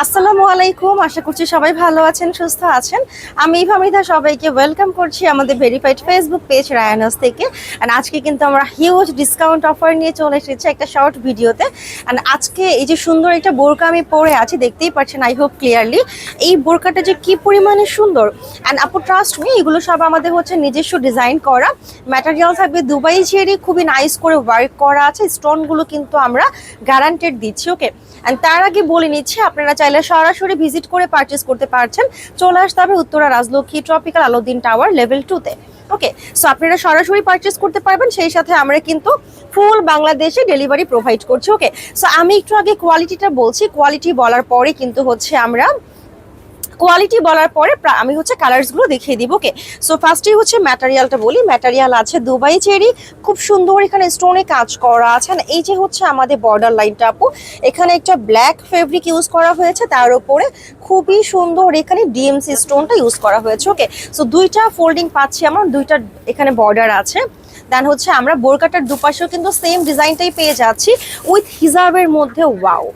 আসসালামু আলাইকুম, আশা করছি সবাই ভালো আছেন, সুস্থ আছেন। আমি ফামিদা, সবাইকে ওয়েলকাম করছি আমাদের ভেরিফাইড ফেসবুক পেজ রায়ানাস থেকে। অ্যান্ড আজকে কিন্তু আমরা হিউজ ডিসকাউন্ট অফার নিয়ে চলে এসেছি একটা শর্ট ভিডিওতে। অ্যান্ড আজকে এই যে সুন্দর একটা বোরকা আমি পরে আছি, দেখতেই পাচ্ছেন আই হোপ ক্লিয়ারলি। এই বোরকাটা যে কি পরিমাণে সুন্দর, অ্যান্ড আপু ট্রাস্ট মি, এগুলো সব আমাদের হচ্ছে নিজস্ব ডিজাইন করা। ম্যাটেরিয়াল থাকবে দুবাই চেরি, খুবই নাইস করে ওয়ার্ক করা আছে। স্টোনগুলো কিন্তু আমরা গ্যারান্টেড দিচ্ছি, ওকে। অ্যান্ড তার আগে বলে নিচ্ছি, আপনারা চাইলে সরাসরি ভিজিট করে পারচেস করতে পারছেন। চলে আসতে হবে Uttara Rajlakshmi tropical Alauddin tower level 2-তে, ওকে। সো আপনারা সরাসরি পারচেস করতে পারবেন, সেই সাথে আমরা কিন্তু ফুল বাংলাদেশে ডেলিভারি প্রোভাইড করছি, ওকে। সো আমি একটু আগে কোয়ালিটিটা বলছি, কোয়ালিটি বলার পরে কিন্তু হচ্ছে আমরা আমি হচ্ছে কালারসগুলো দেখিয়ে দিব, ওকে। সো ফার্স্টেই হচ্ছে ম্যাটেরিয়ালটা বলি। ম্যাটেরিয়াল আছে দুবাই চেরি, খুব সুন্দর এখানে স্টোনে কাজ করা আছে। এই যে হচ্ছে আমাদের বর্ডার লাইনটা আপু, এখানে একটা ব্ল্যাক ফেব্রিক ইউজ করা হয়েছে, তার উপরে খুবই সুন্দর এখানে ডিএমসি স্টোনটা ইউজ করা হয়েছে, ওকে। সো দুইটা ফোল্ডিং পাচ্ছি আমরা, দুইটা এখানে বর্ডার আছে। দেন হচ্ছে আমরা বোরকাটার দুপাশেও কিন্তু সেম ডিজাইনটাই পেয়ে যাচ্ছি উইথ হিজাবের মধ্যে। ওয়াও,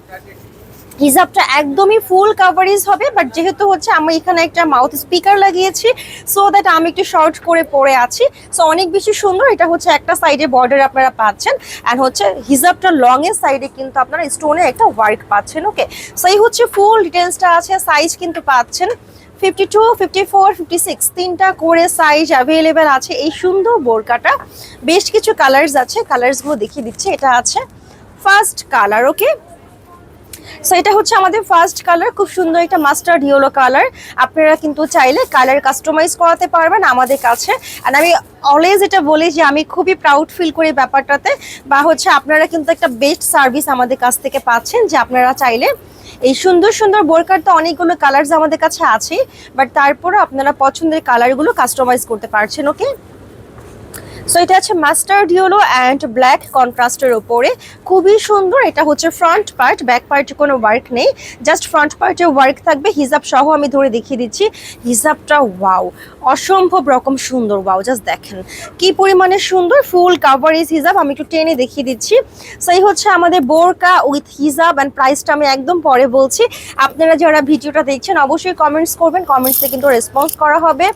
হিজাবটা একদমই ফুল কাভারেজ হবে, বাট যেহেতু হচ্ছে আমি এখানে একটা মাউথ স্পিকার লাগিয়েছি, সো দ্যাট আমি একটু শর্ট করে পরে আছি। সো অনেক বেশি সুন্দর। এটা হচ্ছে একটা সাইডে বর্ডার আপনারা পাচ্ছেন, অ্যান্ড হচ্ছে হিজাবটা লং এর সাইডে কিন্তু আপনারা স্টোনের একটা ওয়ার্ক পাচ্ছেন, ওকে। সো এই হচ্ছে ফুল ডিটেলসটা আছে। সাইজ কিন্তু পাচ্ছেন 52, 54, 56 তিনটা করে সাইজ অ্যাভেলেবেল আছে এই সুন্দর বোরকাটা। বেশ কিছু কালার্স আছে, কালার্সগুলো দেখিয়ে দিচ্ছে। এটা আছে ফার্স্ট কালার, ওকে। সো এটা হচ্ছে আমাদের ফার্স্ট কালার, খুব সুন্দর একটা মাস্টার্ড ইয়েলো কালার। আপনারা কিন্তু চাইলে কালার কাস্টমাইজ করাতে পারবেন আমাদের কাছে। আর আমি অলওয়েজ এটা বলি যে আমি খুবই প্রাউড ফিল করি ব্যাপারটাতে, বা হচ্ছে আপনারা কিন্তু একটা বেস্ট সার্ভিস আমাদের কাছ থেকে পাচ্ছেন, যে আপনারা চাইলে এই সুন্দর সুন্দর বোরকার তো অনেকগুলো কালার্স আমাদের কাছে আছে, বাট তারপরে আপনারা পছন্দের কালারগুলো কাস্টমাইজ করতে পারছেন, ওকে। সো এটা আছে মাস্টার্ড ইয়েলো অ্যান্ড ব্ল্যাক কন্ট্রাস্টের উপরে, খুবই সুন্দর। এটা হচ্ছে ফ্রন্ট পার্ট, ব্যাক পার্টে কোনো ওয়ার্ক নেই, জাস্ট ফ্রন্ট পার্টে ওয়ার্ক থাকবে। হিজাব সহ আমি ধরে দেখিয়ে দিচ্ছি হিজাবটা। ওয়াও, অসম্ভব রকম সুন্দর। ওয়াও, জাস্ট দেখেন কি পরিমাণে সুন্দর, ফুল কাভারেজ হিজাব। আমি একটু টেনে দেখিয়ে দিচ্ছি। সো এই হচ্ছে আমাদের বোরকা উইথ হিজাব, অ্যান্ড প্রাইসটা আমি একদম পরে বলছি। আপনারা যারা ভিডিওটা দেখছেন অবশ্যই কমেন্টস করবেন, কমেন্টসে কিন্তু রেসপন্স করা হবে।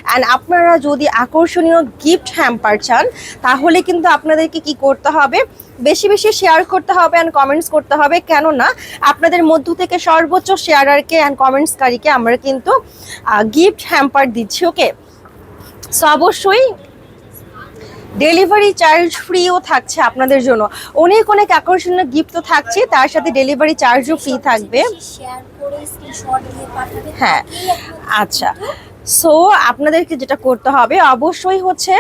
অ্যান্ড আপনারা যদি আকর্ষণীয় গিফট হ্যাম্পার চান, তাহলে কিন্তু আপনাদেরকে কি করতে হবে, বেশি বেশি শেয়ার করতে হবে অ্যান্ড কমেন্টস করতে হবে। কেননা আপনাদের মধ্য থেকে সর্বোচ্চ শেয়ারারকে অ্যান্ড কমেন্টসকারীকে আমরা কিন্তু গিফট হ্যাম্পার দিচ্ছি, ওকে। সো অবশ্যই ডেলিভারি চার্জ ফ্রিও থাকছে আপনাদের জন্য। অনেক অনেক আকর্ষণীয় গিফট তো থাকছে, তার সাথে ডেলিভারি চার্জও ফ্রি থাকবে। হ্যাঁ, আচ্ছা। সো আপনাদেরকে যেটা করতে হবে অবশ্যই হচ্ছে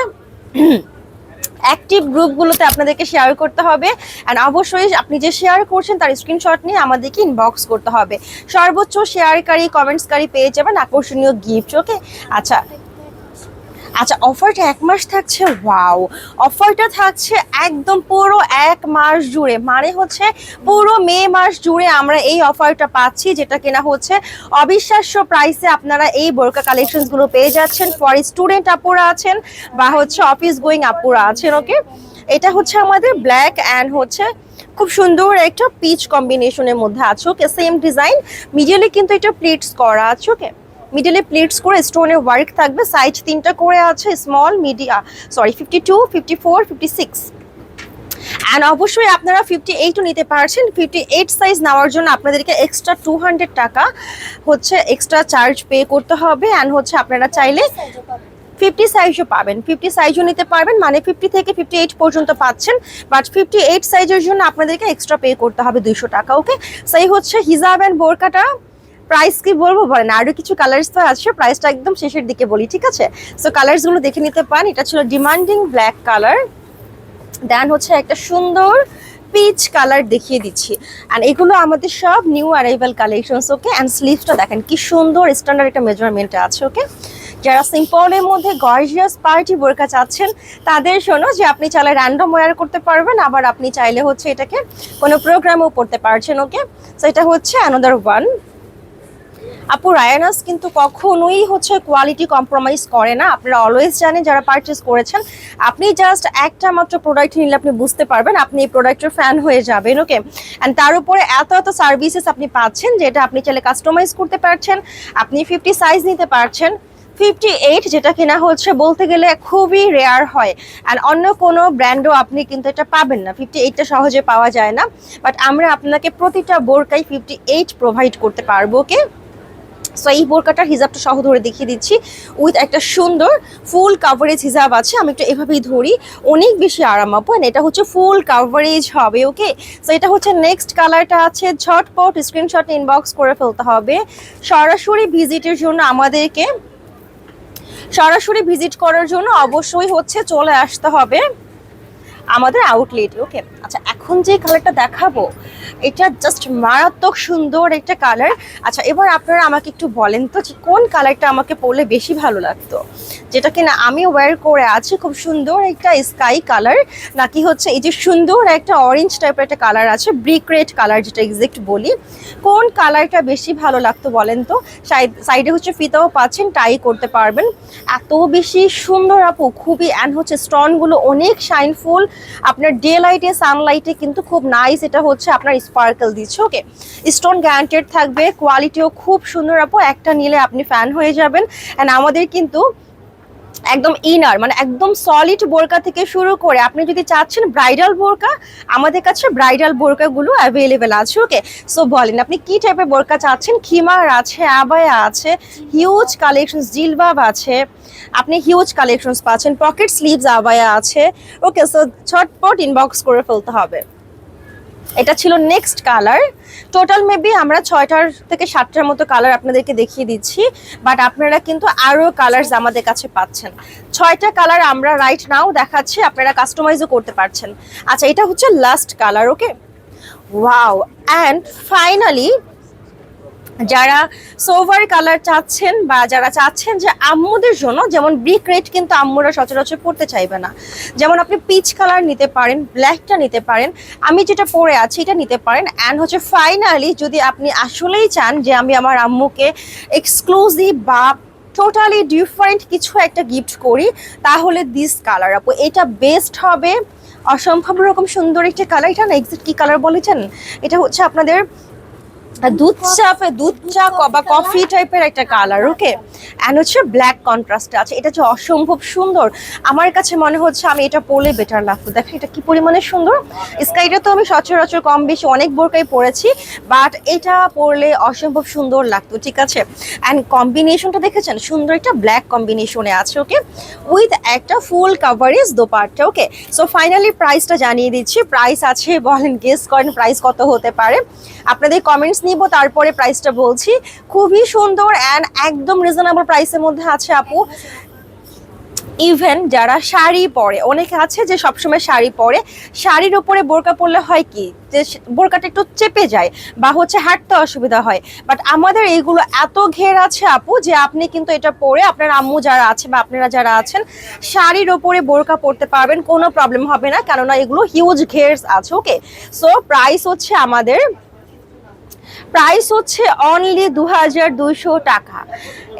অ্যাক্টিভ গ্রুপগুলোতে আপনাদেরকে শেয়ার করতে হবে, অ্যান্ড অবশ্যই আপনি যে শেয়ার করছেন তার স্ক্রিনশট নিয়ে আমাদেরকে ইনবক্স করতে হবে। সর্বোচ্চ শেয়ারকারী কমেন্টসকারী পেয়ে যাবেন আকর্ষণীয় গিফট, ওকে। আচ্ছা আচ্ছা, অফারটা 1 মাস থাকছে। ওয়াও, অফারটা থাকছে একদম পুরো 1 মাস জুড়ে, মানে হচ্ছে পুরো মে মাস জুড়ে আমরা এই অফারটা পাচ্ছি, যেটা কিনা হচ্ছে অবিশ্বাস্য প্রাইসে আপনারা এই বোরকা কালেকশনসগুলো পেয়ে যাচ্ছেন। ফর স্টুডেন্ট আপুরা আছেন বা হচ্ছে অফিস গোয়িং আপুরা আছেন, ওকে। এটা হচ্ছে আমাদের ব্ল্যাক অ্যান্ড হচ্ছে খুব সুন্দর একটা পিচ কম্বিনেশনের মধ্যে আছে, ওকে। সেম ডিজাইন, মিডিলে কিন্তু এটা প্লিটস করা আছে, ওকে। মিডলে প্লেটস করে স্টোনের ওয়ার্ক থাকবে। সাইজ 3টা করে আছে, স্মল, মিডিয়াম, 52, 54, 56। অ্যান্ড অবশ্যই আপনারা 58ও নিতে পারছেন। 58 সাইজ নেওয়ার জন্য আপনাদেরকে এক্সট্রা 200 টাকা হচ্ছে এক্সট্রা চার্জ পে করতে হবে। অ্যান্ড হচ্ছে আপনারা চাইলে 50 সাইজও পাবেন, 50 সাইজও নিতে পারবেন, মানে 50 থেকে 58 পর্যন্ত পাচ্ছেন। বাট 58 সাইজের জন্য আপনাদেরকে এক্সট্রা পে করতে হবে 200 টাকা, ওকে। সেই হচ্ছে হিজাব অ্যান্ড বোরকাটা। প্রাইস কি বলবো বলেন, আরো কিছু কালার্স তো আছে, প্রাইসটা একদম শেষের দিকে বলি, ঠিক আছে। সো কালার্স গুলো দেখে নিতে পারেন। এটা ছিল ডিমান্ডিং ব্ল্যাক কালার, দেন হচ্ছে একটা সুন্দর পিচ কালার দেখিয়ে দিচ্ছি। অ্যান্ড এগুলো আমাদের সব new arrival collections, okay. And স্লিভসটা দেখেন কি সুন্দর স্ট্যান্ডার্ড একটা মেজারমেন্ট আছে, ওকে। যারা সিম্পলের মধ্যে গর্জিয়াস পার্টি বোরকা চাচ্ছেন তাদের জন্য, যে আপনি চাইলে র্যান্ডম ওয়্যার করতে পারবেন, আবার আপনি চাইলে হচ্ছে এটাকে কোনো প্রোগ্রামেও পড়তে পারছেন, ওকে। সো এটা হচ্ছে অ্যানাদার ওয়ান। আপু রায়ানাস কিন্তু কখনোই হচ্ছে কোয়ালিটি কম্প্রোমাইজ করে না, আপনারা অলওয়েজ জানেন যারা পারচেস করেছেন। আপনি জাস্ট একটা মাত্র প্রোডাক্ট নিলে আপনি বুঝতে পারবেন, আপনি এই প্রোডাক্টের ফ্যান হয়ে যাবেন। ওকে, অ্যান্ড তার উপরে এত এত সার্ভিসেস আপনি পাচ্ছেন, যেটা আপনি চাইলে কাস্টমাইজ করতে পারছেন, আপনি 50 সাইজ নিতে পারছেন। 58 যেটা কিনা হচ্ছে বলতে গেলে খুবই রেয়ার হয়, অ্যান্ড অন্য কোনো ব্র্যান্ডও আপনি কিন্তু এটা পাবেন না, 58টা সহজে পাওয়া যায় না। বাট আমরা আপনাকে প্রতিটা বোরকাই 58 প্রোভাইড করতে পারবো। ওকে, সো এই বোরকাটার হিজাবটা সহ ধরে দেখিয়ে দিচ্ছি, উইথ একটা সুন্দর ফুল কাভারেজ হিজাব আছে। আমি একটু এভাবেই ধরি, অনেক বেশি আরাম আপু, এটা হচ্ছে ফুল কাভারেজ হবে। ওকে, সো এটা হচ্ছে নেক্সট কালারটা আছে, ঝটপট স্ক্রিনশট ইনবক্স করে ফেলতে হবে। সরাসরি ভিজিটের জন্য আমাদেরকে সরাসরি ভিজিট করার জন্য অবশ্যই হচ্ছে চলে আসতে হবে আমাদের আউটলেট। ওকে, আচ্ছা এখন যে কালারটা দেখাবো এটা জাস্ট মারাত্মক সুন্দর একটা কালার। আচ্ছা এবার আপনারা আমাকে একটু বলেন তো যে কোন কালারটা আমাকে পরলে বেশি ভালো লাগতো, যেটা কিনা আমি ওয়্যার করে আছি, খুব সুন্দর একটা স্কাই কালার, নাকি হচ্ছে এই যে সুন্দর একটা অরেঞ্জ টাইপের একটা কালার আছে, ব্রিক রেড কালার যেটা এক্সাক্ট বলি, কোন কালারটা বেশি ভালো লাগতো বলেন তো। সাইডে হচ্ছে ফিতাও পাচ্ছেন, টাই করতে পারবেন, এত বেশি সুন্দর আপু খুবই। অ্যান্ড হচ্ছে স্টোনগুলো অনেক শাইনফুল, আপনার ডে লাইটে সানলাইটে কিন্তু খুব নাইস, এটা হচ্ছে আপনার স্পার্কেল দিচ্ছে। ওকে, স্টোন গ্যারান্টেড থাকবে, কোয়ালিটিও খুব সুন্দর আপু, একটা নিলে আপনি ফ্যান হয়ে যাবেন। অ্যান্ড আমাদের কিন্তু একদম ইনার মানে একদম সলিড বোরকা থেকে শুরু করে আপনি যদি চাচ্ছেন ব্রাইডাল বোরকা, আমাদের কাছে ব্রাইডাল বোরকাগুলো অ্যাভেলেবেল আছে। ওকে, সো বলেন আপনি কি টাইপের বোরকা চাচ্ছেন, খিমার আছে, আবায়া আছে, হিউজ কালেকশন, জিলবাব আছে, আপনি হিউজ কালেকশনস পাচ্ছেন, পকেট স্লিভস আবায়া আছে। ওকে, সো ঝটপট ইনবক্স করে ফেলতে হবে। এটা ছিল নেক্সট কালার। টোটাল মেবি আমরা 6টার থেকে 7টার মতো কালার আপনাদেরকে দেখিয়ে দিচ্ছি, বাট আপনারা কিন্তু আরও কালার্স আমাদের কাছে পাচ্ছেন। 6টা কালার আমরা রাইট নাও দেখাচ্ছি, আপনারা কাস্টমাইজও করতে পারছেন। আচ্ছা এটা হচ্ছে last colour. Okay, wow, and finally যারা সোভার কালার চাচ্ছেন বা যারা চাচ্ছেন যে আম্মুদের জন্য, যেমন ব্রিক রেড কিন্তু আম্মুরা সচরাচর পড়তে চাইবে না, যেমন আপনি পিচ কালার নিতে পারেন, ব্ল্যাকটা নিতে পারেন, আমি যেটা পরে আছি এটা নিতে পারেন। অ্যান্ড হচ্ছে ফাইনালি যদি আপনি আসলেই চান যে আমি আমার আম্মুকে এক্সক্লুসিভ বা টোটালি ডিফারেন্ট কিছু একটা গিফট করি, তাহলে দিস কালার আপু এটা বেস্ট হবে। অসম্ভব রকম সুন্দর একটা কালার, এটা না এক্সাক্ট কি কালার বলেছেন, এটা হচ্ছে আপনাদের দুধ চা বা কফি টাইপের একটা কালার। ওকে, অ্যান্ড হচ্ছে ব্ল্যাক কন্ট্রাস্টে আছে, এটা হচ্ছে অসম্ভব সুন্দর। আমার কাছে মনে হচ্ছে আমি এটা পরলে বেটার লাগতো, দেখেন এটা কি পরিমাণে সুন্দর। স্কাইটা তো আমি সচরাচর কম বেশি অনেক বোরকাই পরেছি, বাট এটা পরলে অসম্ভব সুন্দর লাগতো। ঠিক আছে, অ্যান্ড কম্বিনেশনটা দেখেছেন, সুন্দর একটা ব্ল্যাক কম্বিনেশনে আছে। ওকে, উইথ একটা ফুল কাভারেজ দোপাট্টা। ওকে, সো ফাইনালি প্রাইসটা জানিয়ে দিচ্ছি, প্রাইস আছে, বলেন গেস করেন প্রাইস কত হতে পারে, আপনাদের কমেন্টস নিব তারপরে প্রাইসটা বলছি। খুবই সুন্দর অ্যান্ড একদম রিজনেবল প্রাইসের মধ্যে আছে আপু। ইভেন যারা শাড়ি পরে, অনেকে আছে যে সবসময় শাড়ি পরে, শাড়ির উপরে বোরকা পরলে হয় কি যে বোরকাটা একটু চেপে যায় বা হচ্ছে হাঁটতে অসুবিধা হয়, বাট আমাদের এইগুলো এত ঘের আছে আপু যে আপনি কিন্তু এটা পরে আপনার আম্মু যারা আছে বা আপনারা যারা আছেন শাড়ির ওপরে বোরকা পরতে পারবেন, কোনো প্রবলেম হবে না, কেননা এগুলো হিউজ ঘেরস আছে। ওকে, সো প্রাইস হচ্ছে আমাদের অনলি 2200 টাকা।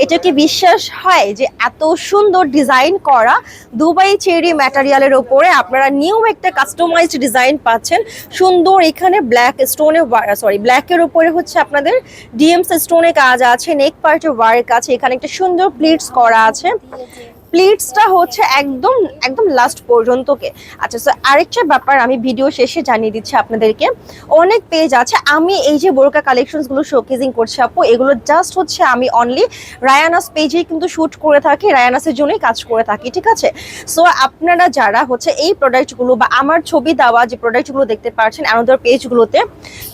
এটা কি বিশ্বাস হয় যে এত সুন্দর ডিজাইন করা দুবাই চেরি ম্যাটেরিয়ালের ওপরে আপনারা নিউ একটা কাস্টমাইজড ডিজাইন পাচ্ছেন, সুন্দর। এখানে ব্ল্যাক স্টোনে ব্ল্যাকের উপরে হচ্ছে আপনাদের ডিএমস স্টোনে কাজ আছে, নেক পার্টে ওয়ার্ক আছে, এখানে একটা সুন্দর প্লিটস করা আছে, প্লিটসটা হচ্ছে একদম একদম লাস্ট পর্যন্তকে। আচ্ছা, সো আরেকটা ব্যাপার আমি ভিডিও শেষে জানিয়ে দিচ্ছি আপনাদেরকে, অনেক পেজ আছে, আমি এই যে বোরকা কালেকশনসগুলো শোকেজিং করছি আপু, এগুলো জাস্ট হচ্ছে আমি অনলি রায়ানাস পেজেই কিন্তু শ্যুট করে থাকি, রায়ানাসের জন্যই কাজ করে থাকি। ঠিক আছে, সো আপনারা যারা হচ্ছে এই প্রোডাক্টগুলো বা আমার ছবি দেওয়া যে প্রোডাক্টগুলো দেখতে পাচ্ছেন অ্যানাদার পেজগুলোতে,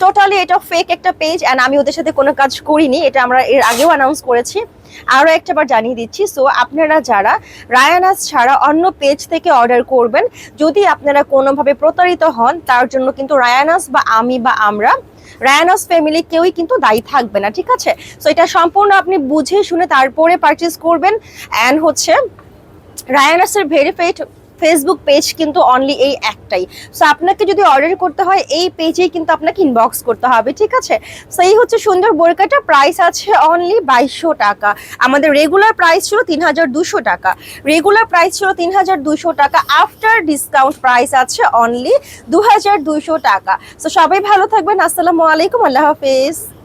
টোটালি এটা ফেক একটা পেজ, অ্যান্ড আমি ওদের সাথে কোনো কাজ করিনি, এটা আমরা এর আগেও অ্যানাউন্স করেছি, আরও একটাবার জানিয়ে দিচ্ছি। সো আপনারা যারা রায়ানাস ছাড়া অন্য পেজ থেকে অর্ডার করবেন, যদি আপনারা কোনোভাবে প্রতারিত হন, তার জন্য কিন্তু রায়ানাস বা আমি বা আমরা রায়ানাস ফ্যামিলি কেউই কিন্তু দায়ী থাকবে না। ঠিক আছে, সো এটা সম্পূর্ণ আপনি বুঝে শুনে তারপরে পারচেস করবেন। অ্যান্ড হচ্ছে রায়ানাসের ভেরিফাইড ফেসবুক পেজ কিন্তু অনলি এই একটাই। সো আপনাকে যদি অর্ডার করতে হয় এই পেজেই কিন্তু আপনাকে ইনবক্স করতে হবে, ঠিক আছে? সো এই হচ্ছে সুন্দর বোরকাটা, প্রাইস আছে অনলি 2200 টাকা। আমাদের রেগুলার প্রাইস ছিল 3200 টাকা, রেগুলার প্রাইস ছিল 3200 টাকা, আফটার ডিসকাউন্ট প্রাইস আছে অনলি 2200 টাকা। সো সবাই ভালো থাকবেন, আসসালামু আলাইকুম, আল্লাহ হাফেজ।